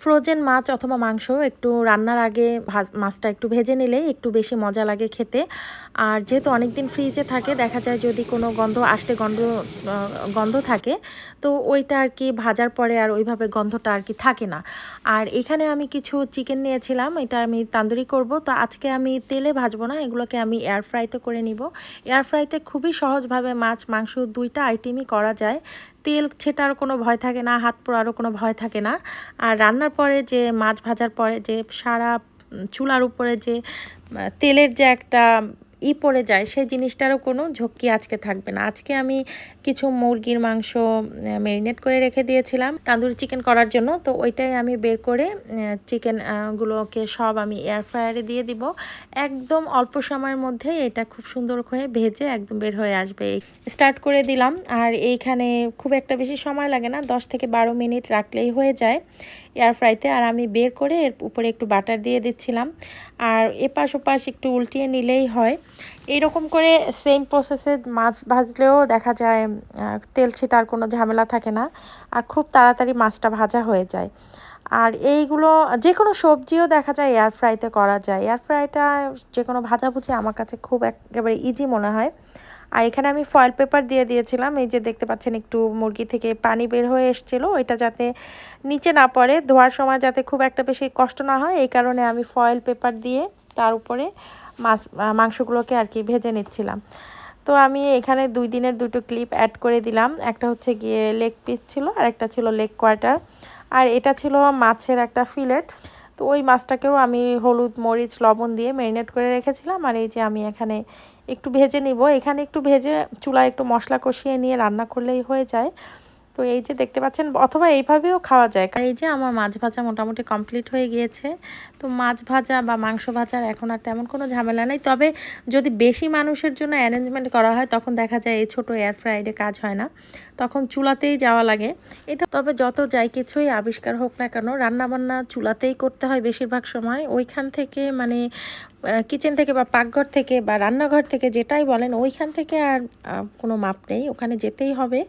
Frozen মাছ অথবা মাংস একটু রান্নার আগে মাছটা একটু ভেজে নিলেই একটু বেশি মজা লাগে খেতে। আর যেহেতু অনেকদিন ফ্রিজে থাকে, দেখা যায় যদি কোনো গন্ধ থাকে, তো ওইটা আর কি ভাজার পরে আর ওইভাবে গন্ধটা আর কি থাকে না। আর এখানে আমি কিছু চিকেন নিয়েছিলাম, এটা আমি তান্দুরি করব। তো আজকে আমি তেলে ভাজবো না, এগুলোকে আমি এয়ার ফ্রাইতে করে নিব। এয়ার ফ্রাইতে খুবই সহজভাবে মাছ মাংস দুইটা আইটেমই করা যায়। তেল ছেটার কোনো ভয় থাকে না, হাত পোড়ারও কোনো ভয় থাকে না। আর রান্নার পরে যে মাছ ভাজার পরে যে সারা চুলার উপরে যে তেলের যে একটা পড়ে যায়, সেই জিনিসটারও কোনো ঝক্কি আজকে থাকবে না। আজকে আমি কিছু মুরগির মাংস ম্যারিনেট করে রেখে দিয়েছিলাম তান্দুরি চিকেন করার জন্য। তো ওইটাই আমি বের করে চিকেন গুলোকে সব আমি এয়ার ফ্রায়ারে দিয়ে দিব। একদম অল্প সময়ের মধ্যে এটা খুব সুন্দর হয়ে ভেজে একদম বের হয়ে আসবে। স্টার্ট করে দিলাম। আর এইখানে খুব একটা বেশি সময় লাগে না, 10 থেকে 12 মিনিট রাখলেই হয়ে যায় এয়ার ফ্রাইতে। আর আমি বের করে এর উপরে একটু বাটার দিয়ে দিচ্ছিলাম, আর এপাশ ওপাশ একটু উল্টিয়ে নিলেই হয়। এইরকম করে সেম প্রসেসে মাছ ভাজলেও দেখা যায় তেল ছিটার কোনো ঝামেলা থাকে না, আর খুব তাড়াতাড়ি মাছটা ভাজা হয়ে যায়। আর এইগুলো যে কোনো সবজিও দেখা যায় এয়ার ফ্রাইতে করা যায়। এয়ার ফ্রাইটা যে কোনো ভাজাভুজি আমার কাছে খুব একেবারে ইজি মনে হয়। আর এখানে আমি ফয়েল পেপার দিয়ে দিয়েছিলাম, এই যে দেখতে পাচ্ছেন একটু মুরগি থেকে পানি বের হয়ে এসেছিলো, এটা যাতে নিচে না পড়ে, ধোয়ার সময় যাতে খুব একটা বেশি কষ্ট না হয়, এই কারণে আমি ফয়েল পেপার দিয়ে তার উপরে মাংসগুলোকে আর কি ভেজে নিচ্ছিলাম। তো আমি এখানে 2 দিনের 2টো ক্লিপ অ্যাড করে দিলাম। একটা হচ্ছে গিয়ে লেগ পিস ছিল, আর একটা ছিল লেগ কোয়ার্টার, আর এটা ছিল মাছের একটা ফিলেট। তো ওই মাছটাকেও আমি হলুদ মরিচ লবণ দিয়ে ম্যারিনেট করে রেখেছিলাম। আর এই যে আমি এখানে একটু ভেজে নিব, এখানে একটু ভেজে চুলায় একটু মশলা কষিয়ে নিয়ে রান্না করলেই হয়ে যায়। তো এই যে দেখতে পাচ্ছেন, অথবা এইভাবেও খাওয়া যায়। এই যে আমার মাছ ভাজা মোটামুটি কমপ্লিট হয়ে গিয়েছে। তো মাছ ভাজা বা মাংস ভাজার এখন আর তেমন কোনো ঝামেলা নেই। তবে যদি বেশি মানুষের জন্য অ্যারেঞ্জমেন্ট করা হয়, তখন দেখা যায় এই ছোটো এয়ার ফ্রাইডে কাজ হয় না, তখন চুলাতেই যাওয়া লাগে। এটা তবে যত যাই কিছুই আবিষ্কার হোক না কেন, রান্নাবান্না চুলাতেই করতে হয় বেশিরভাগ সময়। ওইখান থেকে মানে কিচেন থেকে বা পাকঘর থেকে বা রান্নাঘর থেকে যেটাই বলেন, ওইখান থেকে আর কোনো মাপ নেই, ওখানে যেতেই হবে।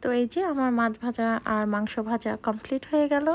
তো এই যে আমার মাছ ভাজা আর মাংস ভাজা কমপ্লিট হয়ে গেল।